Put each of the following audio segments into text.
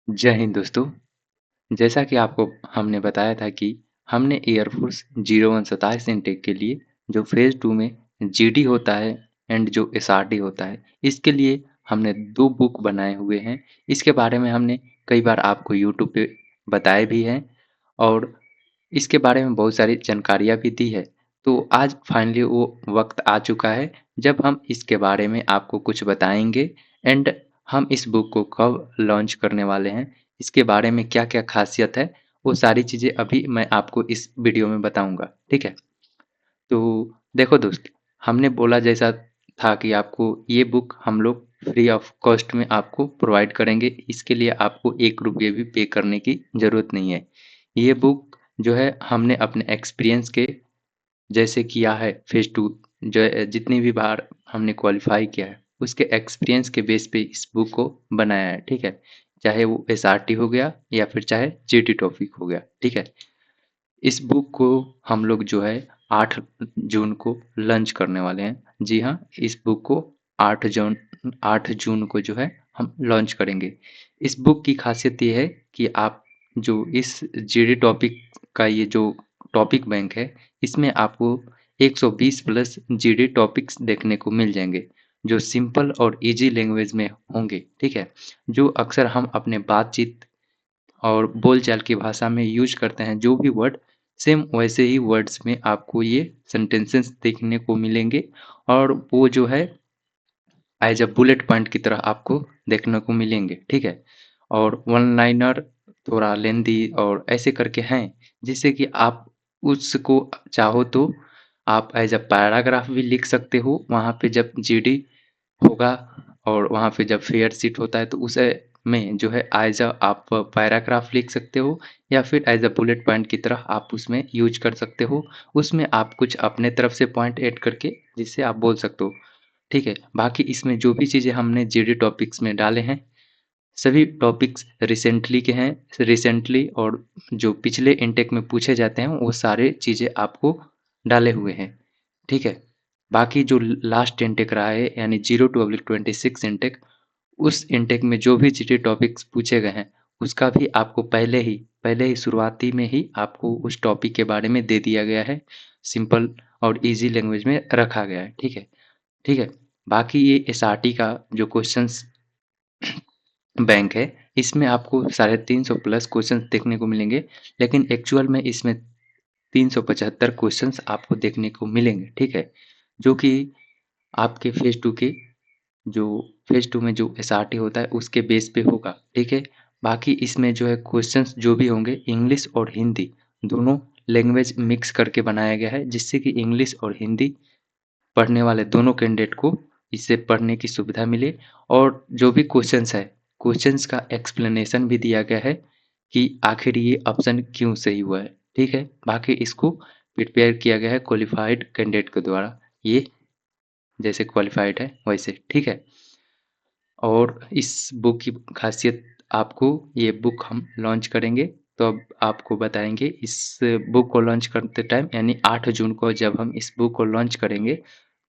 जय हिंद दोस्तों। जैसा कि आपको हमने बताया था कि हमने एयरफोर्स 0127 इनटेक के लिए जो फ़ेज़ 2 में जीडी होता है एंड जो एसआरडी होता है, इसके लिए हमने 2 बुक बनाए हुए हैं। इसके बारे में हमने कई बार आपको यूट्यूब पे बताए भी हैं और इसके बारे में बहुत सारी जानकारियाँ भी दी है। तो आज फाइनली वो वक़्त आ चुका है जब हम इसके बारे में आपको कुछ बताएँगे एंड हम इस बुक को कब लॉन्च करने वाले हैं, इसके बारे में क्या-क्या ख़ासियत है, वो सारी चीज़ें अभी मैं आपको इस वीडियो में बताऊँगा, ठीक है? तो देखो दोस्त, हमने बोला जैसा था कि आपको ये बुक हम लोग फ्री ऑफ कॉस्ट में आपको प्रोवाइड करेंगे। इसके लिए आपको ₹1 भी पे करने की ज़रूरत नहीं है। ये बुक जो है हमने अपने एक्सपीरियंस के जैसे किया है फेज़ 2 जो जितनी भी बार हमने क्वालीफ़ाई किया है, उसके एक्सपीरियंस के बेस पे इस बुक को बनाया है, ठीक है? चाहे वो एसआरटी हो गया या फिर चाहे जीडी टॉपिक हो गया, ठीक है? इस बुक को हम लोग जो है 8 जून को लॉन्च करने वाले हैं। जी हाँ, इस बुक को 8 जून को जो है हम लॉन्च करेंगे। इस बुक की ख़ासियत ये है कि आप जो इस जीडी टॉपिक का ये जो टॉपिक बैंक है, इसमें आपको 120 प्लस जीडी टॉपिक्स देखने को मिल जाएँगे, जो सिंपल और ईज़ी लैंग्वेज में होंगे, ठीक है? जो अक्सर हम अपने बातचीत और बोलचाल की भाषा में यूज़ करते हैं जो भी वर्ड, सेम वैसे ही वर्ड्स में आपको ये सेंटेंसेस देखने को मिलेंगे और वो जो है एज़ अ बुलेट पॉइंट की तरह आपको देखने को मिलेंगे, ठीक है? और वन लाइनर थोड़ा लेंदी और ऐसे करके हैं, जिससे कि आप उसको चाहो तो आप एज़ अ पैराग्राफ भी लिख सकते हो, वहाँ पे जब जीडी होगा और वहाँ पे जब फेयर सीट होता है तो उसे में जो है एज़ अ आप पैराग्राफ लिख सकते हो या फिर एज़ अ बुलेट पॉइंट की तरह आप उसमें यूज़ कर सकते हो। उसमें आप कुछ अपने तरफ से पॉइंट ऐड करके जिससे आप बोल सकते हो, ठीक है? बाकी इसमें जो भी चीज़ें हमने जीडी टॉपिक्स में डाले हैं, सभी टॉपिक्स रिसेंटली के हैं। रिसेंटली और जो पिछले इनटेक में पूछे जाते हैं, वो सारे चीज़ें आपको डाले हुए हैं, ठीक है? बाकी जो लास्ट इनटेक रहा है यानी 0-26 इनटेक, उस इनटेक में जो भी जीके टॉपिक्स पूछे गए हैं, उसका भी आपको पहले ही शुरुआती में ही आपको उस टॉपिक के बारे में दे दिया गया है। सिंपल और ईज़ी लैंग्वेज में रखा गया है, ठीक है? ठीक है? बाकी ये एसआरटी का जो क्वेश्चंस बैंक है, इसमें आपको 350 प्लस क्वेश्चंस देखने को मिलेंगे, लेकिन एक्चुअल में इसमें 375 क्वेश्चंस आपको देखने को मिलेंगे, ठीक है? जो कि आपके फेज़ 2 के जो फेज़ 2 में जो एसआरटी होता है उसके बेस पे होगा, ठीक है? बाकी इसमें जो है क्वेश्चंस जो भी होंगे इंग्लिश और हिंदी दोनों लैंग्वेज मिक्स करके बनाया गया है, जिससे कि इंग्लिश और हिंदी पढ़ने वाले दोनों कैंडिडेट को इसे पढ़ने की सुविधा मिले और जो भी क्वेश्चंस है, क्वेश्चंस का एक्सप्लेनेशन भी दिया गया है कि आखिर ये ऑप्शन क्यों सही हुआ है, ठीक है? बाकी इसको प्रिपेयर किया गया है क्वालिफाइड कैंडिडेट के द्वारा, ये जैसे क्वालिफाइड है वैसे, ठीक है? और इस बुक की ख़ासियत आपको ये बुक हम लॉन्च करेंगे, तो अब आपको बताएँगे इस बुक को लॉन्च करते टाइम यानी 8 जून को जब हम इस बुक को लॉन्च करेंगे,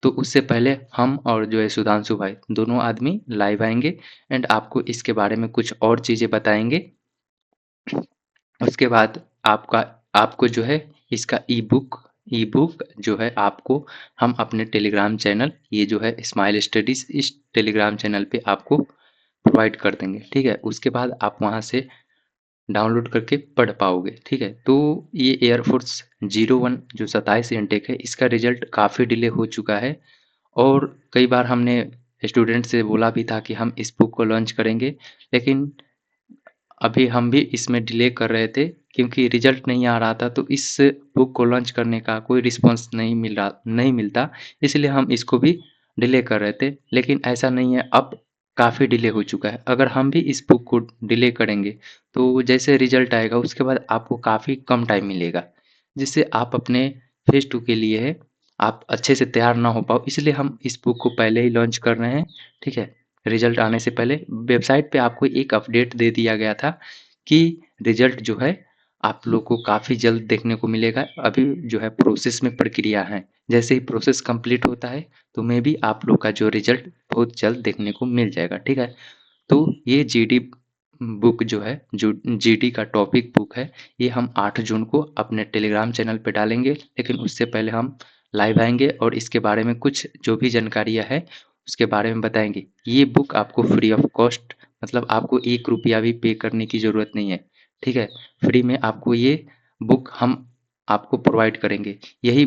तो उससे पहले हम और जो है सुधांशु भाई दोनों आदमी लाइव आएँगे एंड आपको इसके बारे में कुछ और चीज़ें बताएँगे। उसके बाद आपको जो है इसका ई-बुक जो है आपको हम अपने टेलीग्राम चैनल ये जो है स्माइल स्टडीज़ इस टेलीग्राम चैनल पे आपको प्रोवाइड कर देंगे, ठीक है? उसके बाद आप वहाँ से डाउनलोड करके पढ़ पाओगे, ठीक है? तो ये एयरफोर्स 01 जो 27 इनटेक है, इसका रिज़ल्ट काफ़ी डिले हो चुका है और कई बार हमने स्टूडेंट से बोला भी था कि हम इस बुक को लॉन्च करेंगे, लेकिन अभी हम भी इसमें डिले कर रहे थे क्योंकि रिज़ल्ट नहीं आ रहा था, तो इस बुक को लॉन्च करने का कोई रिस्पॉन्स नहीं मिलता, इसलिए हम इसको भी डिले कर रहे थे। लेकिन ऐसा नहीं है, अब काफ़ी डिले हो चुका है। अगर हम भी इस बुक को डिले करेंगे, तो जैसे रिज़ल्ट आएगा उसके बाद आपको काफ़ी कम टाइम मिलेगा, जिससे आप अपने फेज़ 2 के लिए है, आप अच्छे से तैयार ना हो पाओ, इसलिए हम इस बुक को पहले ही लॉन्च कर रहे हैं, ठीक है? रिज़ल्ट आने से पहले वेबसाइट पे आपको एक अपडेट दे दिया गया था कि रिज़ल्ट जो है आप लोग को काफ़ी जल्द देखने को मिलेगा। अभी जो है प्रोसेस में प्रक्रिया है। जैसे ही प्रोसेस कंप्लीट होता है, तो मे बी आप लोग का जो रिज़ल्ट बहुत जल्द देखने को मिल जाएगा, ठीक है? तो ये जीडी बुक जो है, जो जीडी का टॉपिक बुक है, ये हम 8 जून को अपने टेलीग्राम चैनल पे डालेंगे। लेकिन उससे पहले हम लाइव आएँगे और इसके बारे में कुछ जो भी जानकारियाँ हैं, उसके बारे में बताएँगे। ये बुक आपको फ्री ऑफ कॉस्ट, मतलब आपको 1 रुपया भी पे करने की ज़रूरत नहीं है, ठीक है? फ्री में आपको ये बुक हम आपको प्रोवाइड करेंगे। यही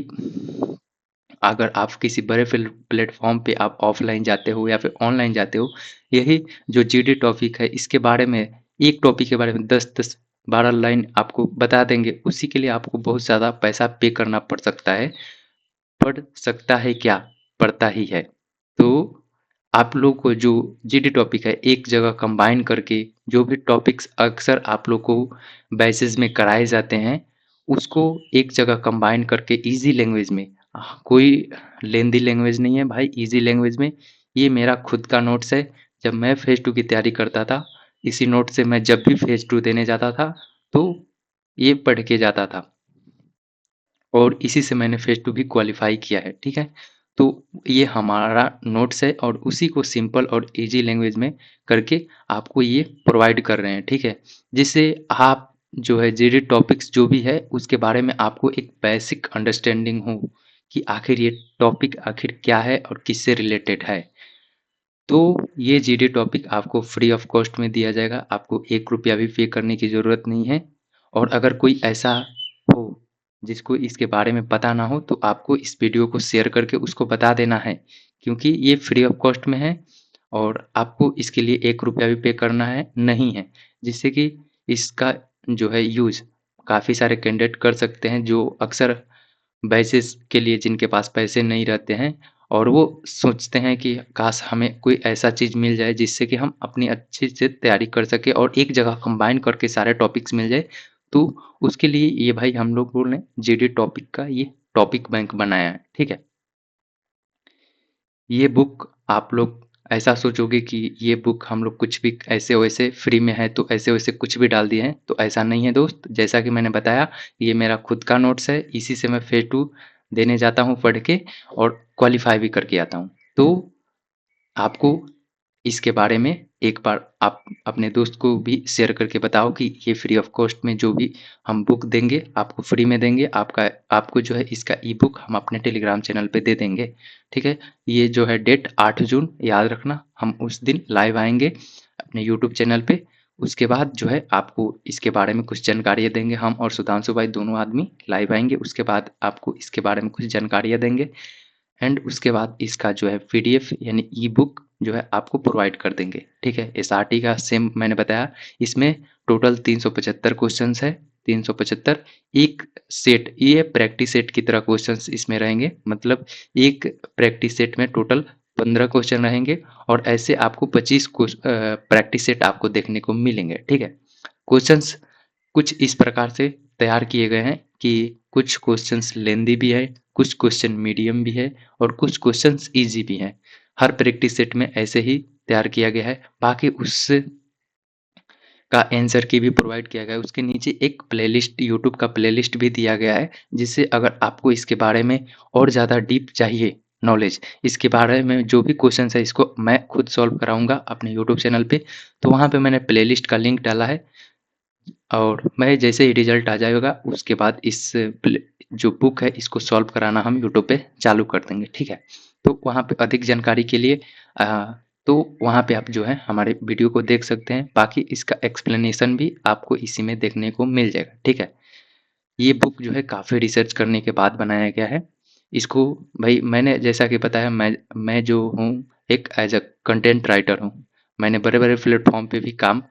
अगर आप किसी बड़े प्लेटफ़ॉर्म पे आप ऑफ़लाइन जाते हो या फिर ऑनलाइन जाते हो, यही जो जीडी टॉपिक है इसके बारे में, एक टॉपिक के बारे में 10-10, 12 लाइन आपको बता देंगे। उसी के लिए आपको बहुत ज़्यादा पैसा पे करना पड़ सकता है। पड़ सकता है क्या? पड़ता ही है। तो आप लोग को जो जीडी टॉपिक है, एक जगह कंबाइन करके जो भी टॉपिक्स अक्सर आप लोग को बैचेज़ में कराए जाते हैं, उसको एक जगह कंबाइन करके ईज़ी लैंग्वेज में, कोई लेंदी लैंग्वेज नहीं है भाई, ईज़ी लैंग्वेज में। ये मेरा खुद का नोट्स है। जब मैं फेज़ 2 की तैयारी करता था, इसी नोट से मैं जब भी फेज़ 2 देने जाता था, तो ये पढ़ के जाता था। और इसी से मैंने फेज़ 2 भी क्वालीफ़ाई किया है, ठीक है? तो ये हमारा नोट्स है और उसी को सिंपल और ईज़ी लैंग्वेज में करके आपको ये प्रोवाइड कर रहे हैं, ठीक है? जिससे आप जो है जीडी टॉपिक्स जो भी है, उसके बारे में आपको एक बेसिक अंडरस्टैंडिंग हो कि आखिर ये टॉपिक आखिर क्या है और किससे रिलेटेड है। तो ये जीडी टॉपिक आपको फ्री ऑफ कॉस्ट में दिया जाएगा, आपको 1 रुपया भी पे करने की ज़रूरत नहीं है। और अगर कोई ऐसा हो, जिसको इसके बारे में पता ना हो, तो आपको इस वीडियो को शेयर करके उसको बता देना है, क्योंकि ये फ्री ऑफ कॉस्ट में है और आपको इसके लिए 1 रुपया भी पे करना है नहीं है। जिससे कि इसका जो है यूज़ काफ़ी सारे कैंडिडेट कर सकते हैं, जो अक्सर बैचेज़ के लिए जिनके पास पैसे नहीं रहते हैं और वो सोचते हैं कि काश हमें कोई ऐसा चीज़ मिल जाए जिससे कि हम अपनी अच्छे से तैयारी कर सकें और एक जगह कंबाइन करके सारे टॉपिक्स मिल जाए। तो उसके लिए ये भाई हम लोगों ने जीडी टॉपिक का ये टॉपिक बैंक बनाया है, ठीक है? ये बुक आप लोग ऐसा सोचोगे कि ये बुक हम लोग कुछ भी ऐसे-वैसे फ्री में है, तो ऐसे-वैसे कुछ भी डाल दिए हैं, तो ऐसा नहीं है दोस्त। जैसा कि मैंने बताया, ये मेरा खुद का नोट्स है, इसी से मैं फेज़ 2 देने जाता हूँ पढ़ के और क्वालीफ़ाई भी करके आता हूँ। तो आपको इसके बारे में एक बार आप अपने दोस्त को भी शेयर करके बताओ कि ये फ्री ऑफ कॉस्ट में जो भी हम बुक देंगे, आपको फ्री में देंगे। आपको जो है इसका ई-बुक हम अपने टेलीग्राम चैनल पे दे देंगे, ठीक है? ये जो है डेट 8 जून याद रखना, हम उस दिन लाइव आएँगे अपने यूट्यूब चैनल पे। उसके बाद जो है आपको इसके बारे में कुछ जानकारियाँ देंगे, हम और सुधांशु भाई दोनों आदमी लाइव आएँगे। उसके बाद आपको इसके बारे में कुछ जानकारियाँ देंगे। एंड उसके बाद इसका जो है पीडीएफ यानी ई-बुक जो है आपको प्रोवाइड कर देंगे, ठीक है? एसआरटी का सेम मैंने बताया, इसमें टोटल 375 क्वेश्चन्स है, 375 एक सेट, ये प्रैक्टिस सेट की तरह क्वेश्चन्स इसमें रहेंगे। मतलब एक प्रैक्टिस सेट में टोटल 15 क्वेश्चन रहेंगे और ऐसे आपको 25 प्रैक्टिस सेट आपको देखने को मिलेंगे, ठीक है? क्वेश्चन्स कुछ इस प्रकार से तैयार किए गए हैं कि कुछ क्वेश्चंस लेंदी भी है, कुछ क्वेश्चन मीडियम भी है और कुछ क्वेश्चंस ईज़ी भी हैं। हर प्रैक्टिस सेट में ऐसे ही तैयार किया गया है। बाकी उस का आंसर की भी प्रोवाइड किया गया है। उसके नीचे एक प्लेलिस्ट, यूट्यूब का प्लेलिस्ट भी दिया गया है, जिससे अगर आपको इसके बारे में और ज़्यादा डीप चाहिए नॉलेज, इसके बारे में जो भी क्वेश्चंस है इसको मैं खुद सॉल्व कराऊँगा अपने यूट्यूब चैनल पे। तो वहाँ पे मैंने प्लेलिस्ट का लिंक डाला है। और मैं जैसे ही रिज़ल्ट आ जाएगा उसके बाद इस प्ले जो बुक है इसको सॉल्व कराना हम यूट्यूब पे चालू कर देंगे, ठीक है? तो वहाँ पे अधिक जानकारी के लिए तो वहाँ पे आप जो है हमारे वीडियो को देख सकते हैं। बाकी इसका एक्सप्लेनेशन भी आपको इसी में देखने को मिल जाएगा, ठीक है? ये बुक जो है काफ़ी रिसर्च करने के बाद बनाया गया है। इसको भई मैंने जैसा कि बताया, मैं जो हूँ एक एज़ अ कंटेंट राइटर हूँ। मैंने बड़े-बड़े प्लेटफ़ॉर्म पे भी काम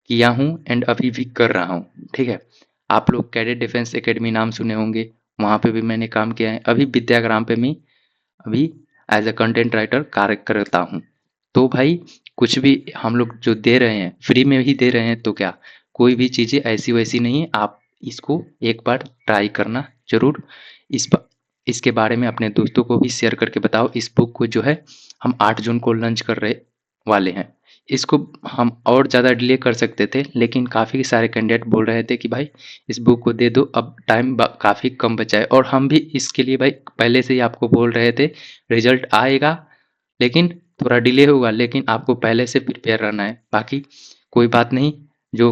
किया हूँ एंड अभी भी कर रहा हूँ, ठीक है? आप लोग कैडेट डिफेंस एकेडमी नाम सुने होंगे, वहाँ पे भी मैंने काम किया है। अभी विद्याग्राम पे मैं अभी एज़ अ कंटेंट राइटर कार्य करता हूँ। तो भाई कुछ भी हम लोग जो दे रहे हैं, फ्री में ही दे रहे हैं तो क्या, कोई भी चीज़ें ऐसी-वैसी नहीं है। आप इसको एक बार ट्राई करना ज़रूर। इस प इसके बारे में अपने दोस्तों को भी शेयर करके बताओ। इस बुक को जो है हम 8 जून को लॉन्च कर रहे वाले हैं। इसको हम और ज़्यादा डिले कर सकते थे, लेकिन काफ़ी सारे कैंडिडेट बोल रहे थे कि भाई इस बुक को दे दो, अब टाइम काफ़ी कम बचा है। और हम भी इसके लिए भाई पहले से ही आपको बोल रहे थे, रिजल्ट आएगा लेकिन थोड़ा डिले होगा, लेकिन आपको पहले से प्रिपेयर रहना है। बाकी कोई बात नहीं, जो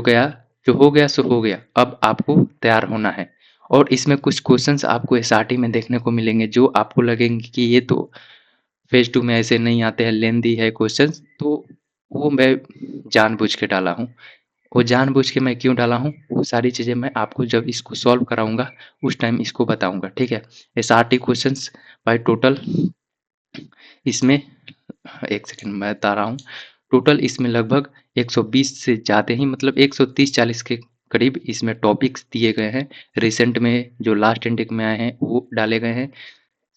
हो गया सो हो गया, अब आपको तैयार होना है। और इसमें कुछ क्वेश्चंस आपको एसआरटी में देखने को मिलेंगे जो आपको लगेंगे कि ये तो फेज़ 2 में ऐसे नहीं आते हैं, लेंदी है क्वेश्चंस, तो वो मैं जानबूझ के डाला हूँ। वो जानबूझ के मैं क्यों डाला हूँ, वो सारी चीज़ें मैं आपको जब इसको सॉल्व कराऊँगा, उस टाइम इसको बताऊँगा, ठीक है? एसआरटी क्वेश्चंस बाय टोटल इसमें 1 सेकंड मैं बता रहा हूँ। टोटल इसमें लगभग 120 से ज़्यादा ही, मतलब 130-40 के करीब इसमें टॉपिक्स दिए गए हैं। रिसेंट में जो लास्ट इनटेक में आए हैं, वो डाले गए हैं।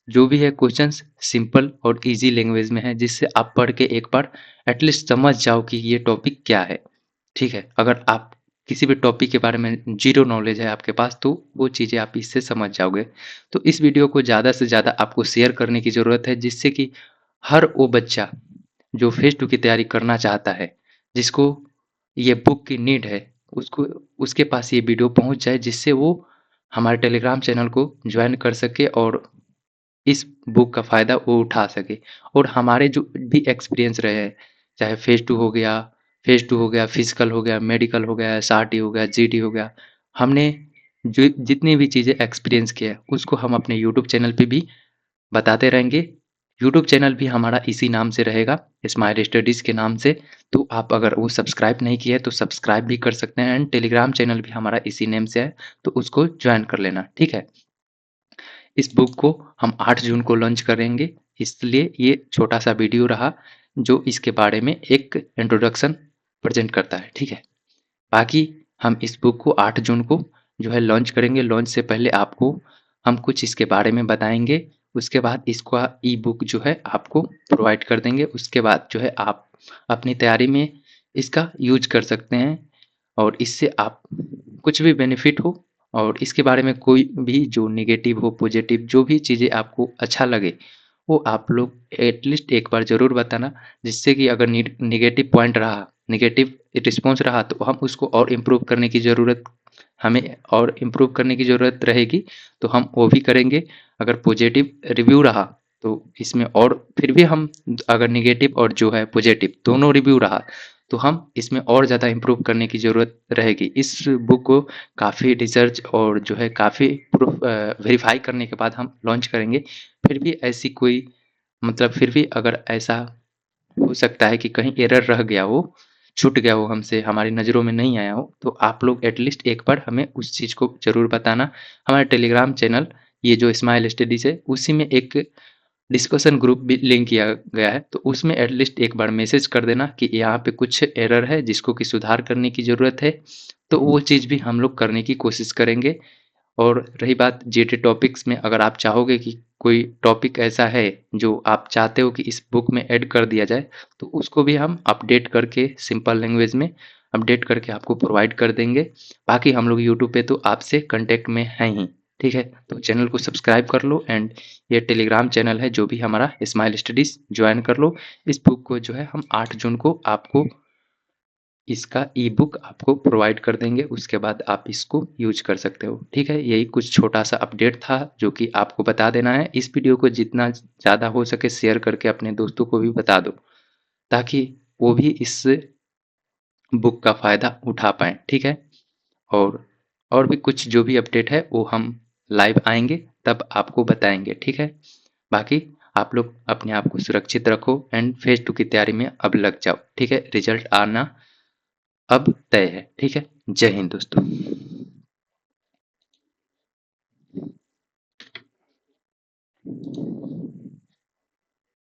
जो भी है क्वेश्चंस सिंपल और ईज़ी लैंग्वेज में है, जिससे आप पढ़ के एक बार एटलीस्ट समझ जाओ कि ये टॉपिक क्या है, ठीक है? अगर आप किसी भी टॉपिक के बारे में ज़ीरो नॉलेज है आपके पास, तो वो चीज़ें आप इससे समझ जाओगे। तो इस वीडियो को ज़्यादा से ज़्यादा आपको शेयर करने की ज़रूरत है, जिससे कि हर वो बच्चा जो फेज़ 2 की तैयारी करना चाहता है, जिसको ये बुक की नीड है, उसको उसके पास ये वीडियो पहुँच जाए, जिससे वो हमारे टेलीग्राम चैनल को जॉइन कर सके और इस बुक का फ़ायदा वो उठा सके। और हमारे जो भी एक्सपीरियंस रहे हैं, चाहे फेज़ 2 हो गया, फिज़िकल हो गया, मेडिकल हो गया, एसआरटी हो गया, जीडी हो गया, हमने जो जितनी भी चीज़ें एक्सपीरियंस किया है, उसको हम अपने यूट्यूब चैनल पे भी बताते रहेंगे। यूट्यूब चैनल भी हमारा इसी नाम से रहेगा, स्माइल स्टडीज़ के नाम से। तो आप अगर वो सब्सक्राइब नहीं किए, तो सब्सक्राइब भी कर सकते हैं, एंड टेलीग्राम चैनल भी हमारा इसी नेम से है, तो उसको जॉइन कर लेना, ठीक है? इस बुक को हम 8 जून को लॉन्च करेंगे, इसलिए ये छोटा-सा वीडियो रहा, जो इसके बारे में एक इंट्रोडक्शन प्रेज़ेंट करता है, ठीक है? बाकी हम इस बुक को 8 जून को जो है लॉन्च करेंगे। लॉन्च से पहले आपको हम कुछ इसके बारे में बताएँगे, उसके बाद इसका ई-बुक जो है आपको प्रोवाइड कर देंगे। उसके बाद जो है आप अपनी तैयारी में इसका यूज़ कर सकते हैं, और इससे आप कुछ भी बेनिफिट हो, और इसके बारे में कोई भी जो नेगेटिव हो, पॉजिटिव जो भी चीज़ें आपको अच्छा लगे, वो आप लोग एटलीस्ट एक बार ज़रूर बताना, जिससे कि अगर नेगेटिव पॉइंट रहा, नेगेटिव रिस्पॉन्स रहा, तो हम उसको और इम्प्रूव करने की ज़रूरत हमें और इम्प्रूव करने की ज़रूरत रहेगी, तो हम वो भी करेंगे। अगर पॉजिटिव रिव्यू रहा, तो इसमें और फिर भी हम, अगर नेगेटिव और जो है पॉजिटिव दोनों रिव्यू रहा, तो हम इसमें और ज़्यादा इम्प्रूव करने की ज़रूरत रहेगी। इस बुक को काफ़ी रिसर्च और जो है काफ़ी प्रूफ वेरीफ़ाई करने के बाद हम लॉन्च करेंगे। फिर भी ऐसी कोई, मतलब फिर भी अगर ऐसा हो सकता है कि कहीं एरर रह गया हो, छूट गया हो हमसे, हमारी नज़रों में नहीं आया हो, तो आप लोग एटलीस्ट एक बार हमें उस चीज़ को ज़रूर बताना। हमारा टेलीग्राम चैनल, ये जो स्माइल स्टडीज़ है, उसी में एक डिस्कशन ग्रुप भी लिंक किया गया है, तो उसमें एटलीस्ट एक बार मैसेज कर देना कि यहाँ पे कुछ एरर है, जिसको कि सुधार करने की ज़रूरत है, तो वो चीज़ भी हम लोग करने की कोशिश करेंगे। और रही बात जीके टॉपिक्स में, अगर आप चाहोगे कि कोई टॉपिक ऐसा है जो आप चाहते हो कि इस बुक में ऐड कर दिया जाए, तो उसको भी हम अपडेट करके सिंपल लैंग्वेज में अपडेट करके आपको प्रोवाइड कर देंगे। बाकी हम लोग यूट्यूब पे तो आपसे कॉन्टैक्ट में हैं ही, ठीक है? तो चैनल को सब्सक्राइब कर लो, एंड ये टेलीग्राम चैनल है जो भी हमारा स्माइल स्टडीज़ जॉइन कर लो। इस बुक को जो है हम 8 जून को आपको इसका ई-बुक आपको प्रोवाइड कर देंगे, उसके बाद आप इसको यूज़ कर सकते हो, ठीक है? यही कुछ छोटा-सा अपडेट था, जो कि आपको बता देना है। इस वीडियो को जितना ज़्यादा हो सके शेयर करके अपने दोस्तों को भी बता दो, ताकि वो भी इस बुक का फ़ायदा उठा पाएँ, ठीक है? और और भी कुछ जो भी अपडेट है, वो हम लाइव आएँगे, तब आपको बताएँगे, ठीक है? बाकी आप लोग अपने आप को सुरक्षित रखो, एंड फेज़ 2 की तैयारी में अब लग जाओ, ठीक है? रिज़ल्ट आना अब तय है, ठीक है? जय हिंद दोस्तों।